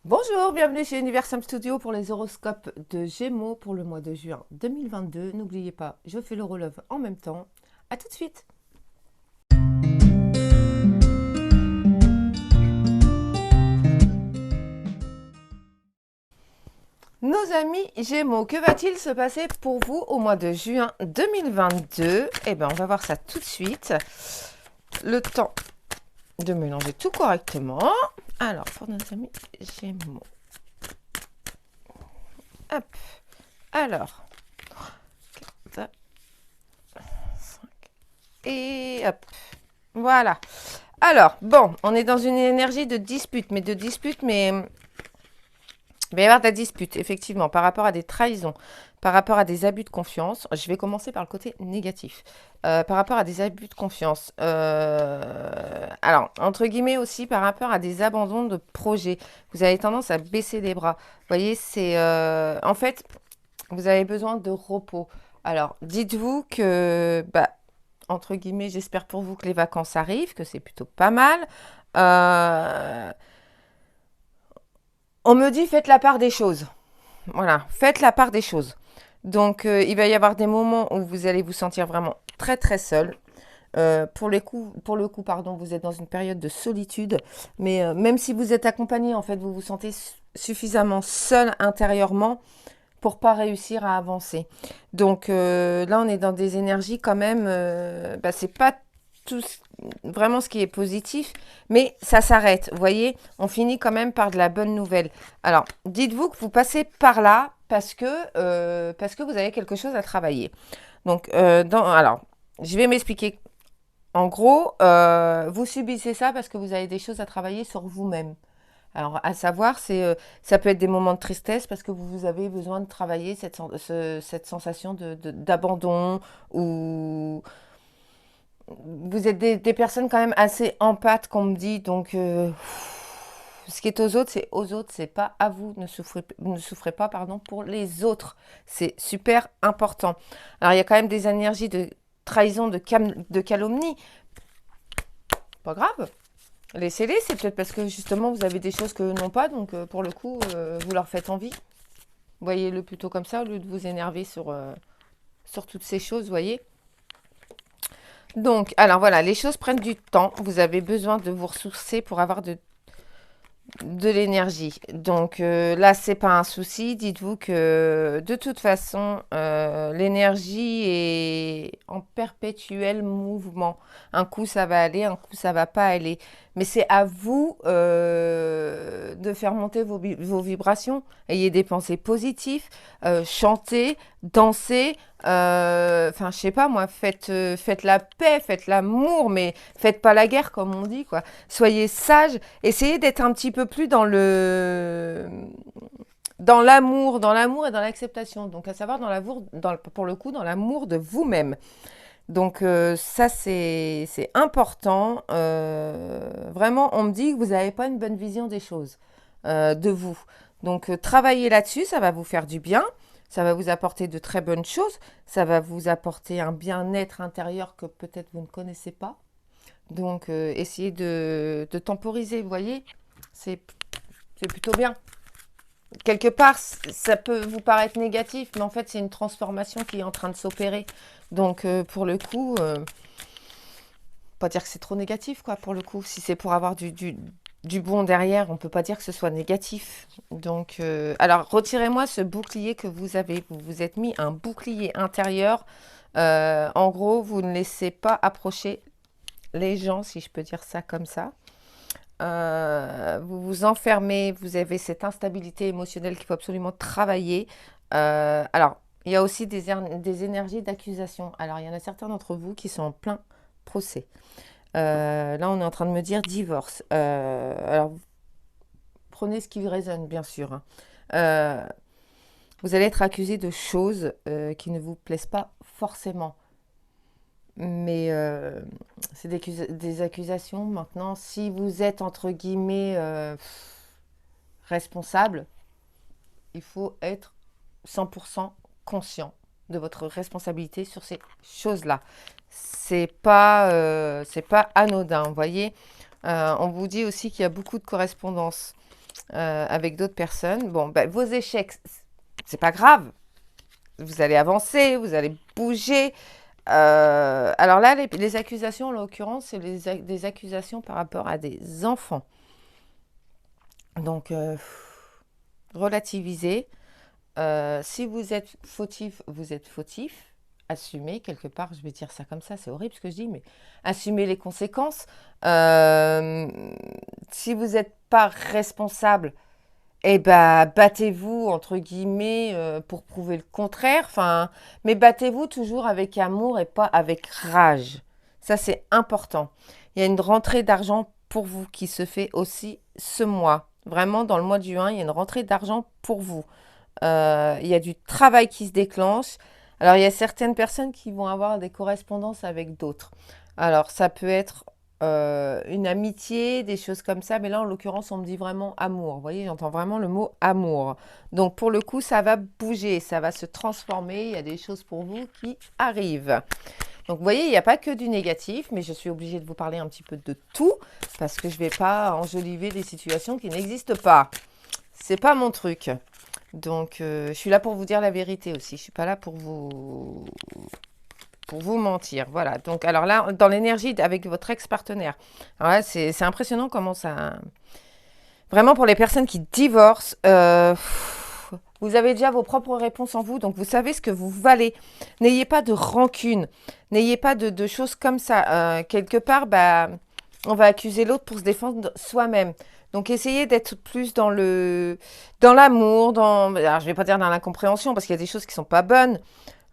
Bonjour, bienvenue chez Universum Studio pour les horoscopes de Gémeaux pour le mois de juin 2022. N'oubliez pas, je fais le roll-up en même temps. À tout de suite. Nos amis Gémeaux, que va-t-il se passer pour vous au mois de juin 2022? Eh bien, on va voir ça tout de suite. Le temps de mélanger tout correctement. Alors, pour nos amis Gémeaux. Hop. Alors. 4, 5. Et hop. Voilà. Alors, bon, on est dans une énergie de dispute, mais il va y avoir de la dispute, effectivement, par rapport à des trahisons, par rapport à des abus de confiance. Je vais commencer par le côté négatif. Par rapport à des abus de confiance. Alors, entre guillemets aussi, par rapport à des abandons de projets. Vous avez tendance à baisser les bras. Vous voyez, c'est... en fait, vous avez besoin de repos. Alors, dites-vous que... entre guillemets, j'espère pour vous que les vacances arrivent, que c'est plutôt pas mal. Euh, on me dit faites la part des choses. Voilà, faites la part des choses. Donc, il va y avoir des moments où vous allez vous sentir vraiment très très seul. Pour le coup, pardon, vous êtes dans une période de solitude, mais même si vous êtes accompagné, en fait, vous vous sentez suffisamment seul intérieurement pour pas réussir à avancer. Donc là, on est dans des énergies quand même. C'est pas tout vraiment ce qui est positif, mais ça s'arrête. Vous voyez, on finit quand même par de la bonne nouvelle. Alors, dites-vous que vous passez par là parce que vous avez quelque chose à travailler. Donc, alors, je vais m'expliquer. En gros, vous subissez ça parce que vous avez des choses à travailler sur vous-même. Alors, à savoir, ça peut être des moments de tristesse parce que vous avez besoin de travailler cette sensation d'abandon ou vous êtes des personnes quand même assez empathes, qu'on me dit. Donc, ce qui est aux autres, c'est pas à vous. Ne souffrez pas, pardon, pour les autres. C'est super important. Alors, il y a quand même des énergies de trahison, de calomnie. Pas grave. Laissez-les, c'est peut-être parce que justement vous avez des choses que n'ont pas, donc pour le coup, vous leur faites envie. Voyez-le plutôt comme ça, au lieu de vous énerver sur toutes ces choses, voyez. Donc, alors voilà, les choses prennent du temps. Vous avez besoin de vous ressourcer pour avoir de l'énergie. Donc là, c'est pas un souci. Dites-vous que de toute façon, l'énergie est en perpétuel mouvement. Un coup, ça va aller, un coup, ça va pas aller. Mais c'est à vous de faire monter vos vibrations. Ayez des pensées positives, chantez, dansez. Enfin, je sais pas moi, faites la paix, faites l'amour, mais faites pas la guerre, comme on dit, quoi. Soyez sages. Essayez d'être un petit peu plus dans l'amour et dans l'acceptation. Donc, à savoir pour le coup, dans l'amour de vous-même. Donc, ça, c'est important. Vraiment, on me dit que vous n'avez pas une bonne vision des choses, de vous. Donc, travaillez là-dessus, ça va vous faire du bien. Ça va vous apporter de très bonnes choses. Ça va vous apporter un bien-être intérieur que peut-être vous ne connaissez pas. Donc, essayez de temporiser, vous voyez, c'est c'est plutôt bien. Quelque part, ça peut vous paraître négatif, mais en fait, c'est une transformation qui est en train de s'opérer. Donc, pour le coup, pas dire que c'est trop négatif, quoi, pour le coup. Si c'est pour avoir du bon derrière, on peut pas dire que ce soit négatif. Donc, alors, retirez-moi ce bouclier que vous avez. Vous vous êtes mis un bouclier intérieur. En gros, vous ne laissez pas approcher les gens, si je peux dire ça comme ça. Vous vous enfermez, vous avez cette instabilité émotionnelle qu'il faut absolument travailler. Alors, il y a aussi des énergies d'accusation. Alors, il y en a certains d'entre vous qui sont en plein procès. Là, on est en train de me dire divorce. Alors, prenez ce qui résonne, bien sûr, hein. Euh, vous allez être accusé de choses qui ne vous plaisent pas forcément. Mais c'est des accusations. Maintenant, si vous êtes, entre guillemets, responsable, il faut être 100% conscient de votre responsabilité sur ces choses-là. C'est pas anodin, vous voyez. On vous dit aussi qu'il y a beaucoup de correspondances. avec d'autres personnes. Bon, ben, vos échecs, c'est pas grave. Vous allez avancer, vous allez bouger. Alors là, les accusations, en l'occurrence, c'est des accusations par rapport à des enfants. Donc, relativisez. Si vous êtes fautif, vous êtes fautif. Assumez quelque part, je vais dire ça comme ça, c'est horrible ce que je dis, mais assumez les conséquences. Euh, Si vous n'êtes pas responsable, eh ben, battez-vous, entre guillemets, pour prouver le contraire. Enfin, mais battez-vous toujours avec amour et pas avec rage. Ça, c'est important. Il y a une rentrée d'argent pour vous qui se fait aussi ce mois. Vraiment, dans le mois de juin, il y a une rentrée d'argent pour vous. Il y a du travail qui se déclenche. Alors, il y a certaines personnes qui vont avoir des correspondances avec d'autres. Alors, ça peut être une amitié, des choses comme ça, mais là, en l'occurrence, on me dit vraiment amour. Vous voyez, j'entends vraiment le mot amour. Donc, pour le coup, ça va bouger, ça va se transformer. Il y a des choses pour vous qui arrivent. Donc, vous voyez, il n'y a pas que du négatif, mais je suis obligée de vous parler un petit peu de tout parce que je ne vais pas enjoliver des situations qui n'existent pas. C'est pas mon truc. Donc, je suis là pour vous dire la vérité aussi. Je suis pas là pour vous mentir. Voilà. Donc, alors là, dans l'énergie avec votre ex-partenaire, alors là, c'est impressionnant comment ça. Vraiment, pour les personnes qui divorcent, vous avez déjà vos propres réponses en vous, donc vous savez ce que vous valez. N'ayez pas de rancune, n'ayez pas de choses comme ça. Quelque part, bah, on va accuser l'autre pour se défendre soi-même. Donc essayez d'être plus dans l'amour, alors je vais pas dire dans l'incompréhension parce qu'il y a des choses qui sont pas bonnes,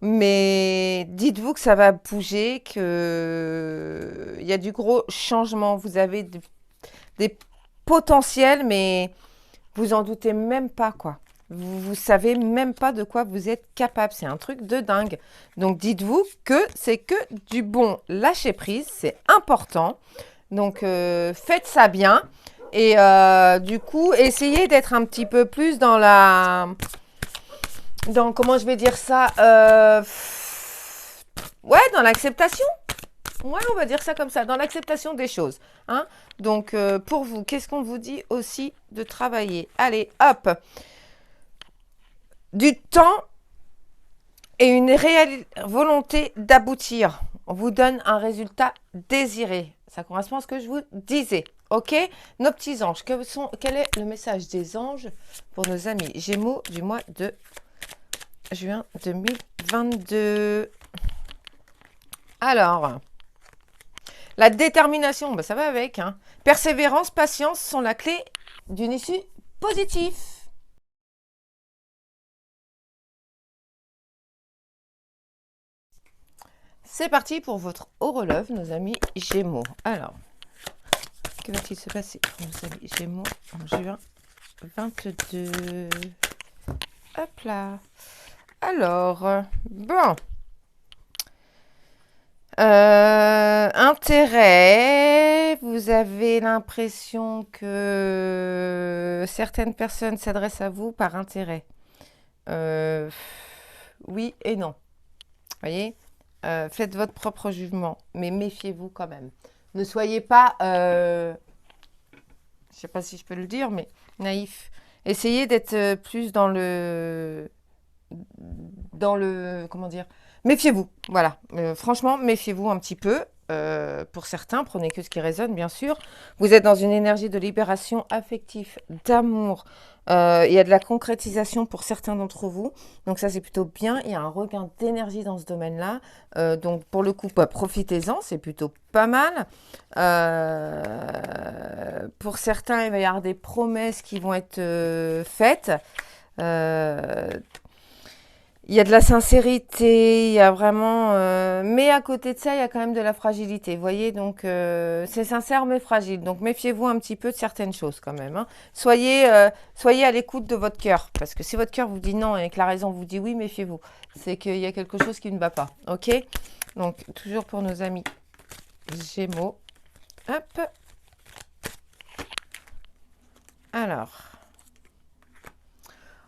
mais dites-vous que ça va bouger, que il y a du gros changement. Vous avez des potentiels, mais vous en doutez même pas quoi. Vous savez même pas de quoi vous êtes capable. C'est un truc de dingue. Donc dites-vous que c'est que du bon. Lâcher prise, c'est important. Donc faites ça bien. Et du coup, essayez d'être un petit peu plus comment je vais dire ça, ouais, dans l'acceptation. Ouais, on va dire ça comme ça, dans l'acceptation des choses. Hein. Donc, pour vous, qu'est-ce qu'on vous dit aussi de travailler? Allez, hop. Du temps et une réelle volonté d'aboutir. On vous donne un résultat désiré. Ça correspond à ce que je vous disais. Ok? Nos petits anges, quel est le message des anges pour nos amis Gémeaux du mois de juin 2022? Alors, la détermination, bah ça va avec. Hein. Persévérance, patience sont la clé d'une issue positive. C'est parti pour votre horologe, nos amis Gémeaux. Alors, que va-t-il se passer pour nos amis Gémeaux en juin 22? Hop là. Alors, bon. Intérêt, vous avez l'impression que certaines personnes s'adressent à vous par intérêt. Oui et non. Voyez, faites votre propre jugement, mais méfiez-vous quand même. Ne soyez pas, je ne sais pas si je peux le dire, mais naïf. Essayez d'être plus comment dire, méfiez-vous, voilà. Franchement, méfiez-vous un petit peu. Pour certains, prenez que ce qui résonne, bien sûr. Vous êtes dans une énergie de libération affective, d'amour. Il y a de la concrétisation pour certains d'entre vous. Donc ça, c'est plutôt bien. Il y a un regain d'énergie dans ce domaine-là. Donc pour le coup, bah, profitez-en. C'est plutôt pas mal. Pour certains, il va y avoir des promesses qui vont être faites. Il y a de la sincérité, il y a vraiment... mais à côté de ça, il y a quand même de la fragilité, vous voyez. Donc, c'est sincère mais fragile. Donc, méfiez-vous un petit peu de certaines choses quand même. Hein. Soyez à l'écoute de votre cœur. Parce que si votre cœur vous dit non et que la raison vous dit oui, méfiez-vous. C'est qu'il y a quelque chose qui ne va pas. OK? Donc, toujours pour nos amis Gémeaux. Hop. Alors...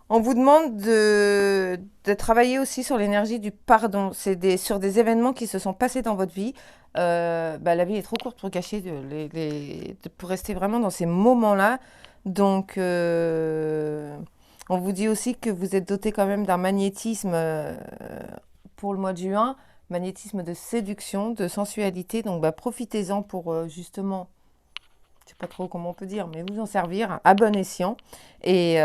On vous demande de travailler aussi sur l'énergie du pardon. C'est sur des événements qui se sont passés dans votre vie. La vie est trop courte pour cacher, pour rester vraiment dans ces moments-là. Donc, on vous dit aussi que vous êtes doté quand même d'un magnétisme pour le mois de juin. Magnétisme de séduction, de sensualité. Donc, profitez-en pour justement, je sais pas trop comment on peut dire, mais vous en servir à bon escient. Et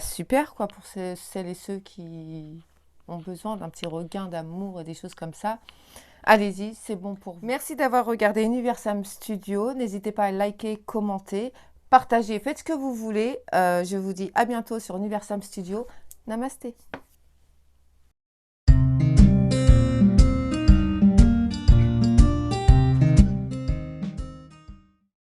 super quoi pour celles et ceux qui ont besoin d'un petit regain d'amour et des choses comme ça. Allez-y, c'est bon pour vous. Merci d'avoir regardé Universam Studio. N'hésitez pas à liker, commenter, partager, faites ce que vous voulez. Je vous dis à bientôt sur Universam Studio. Namasté.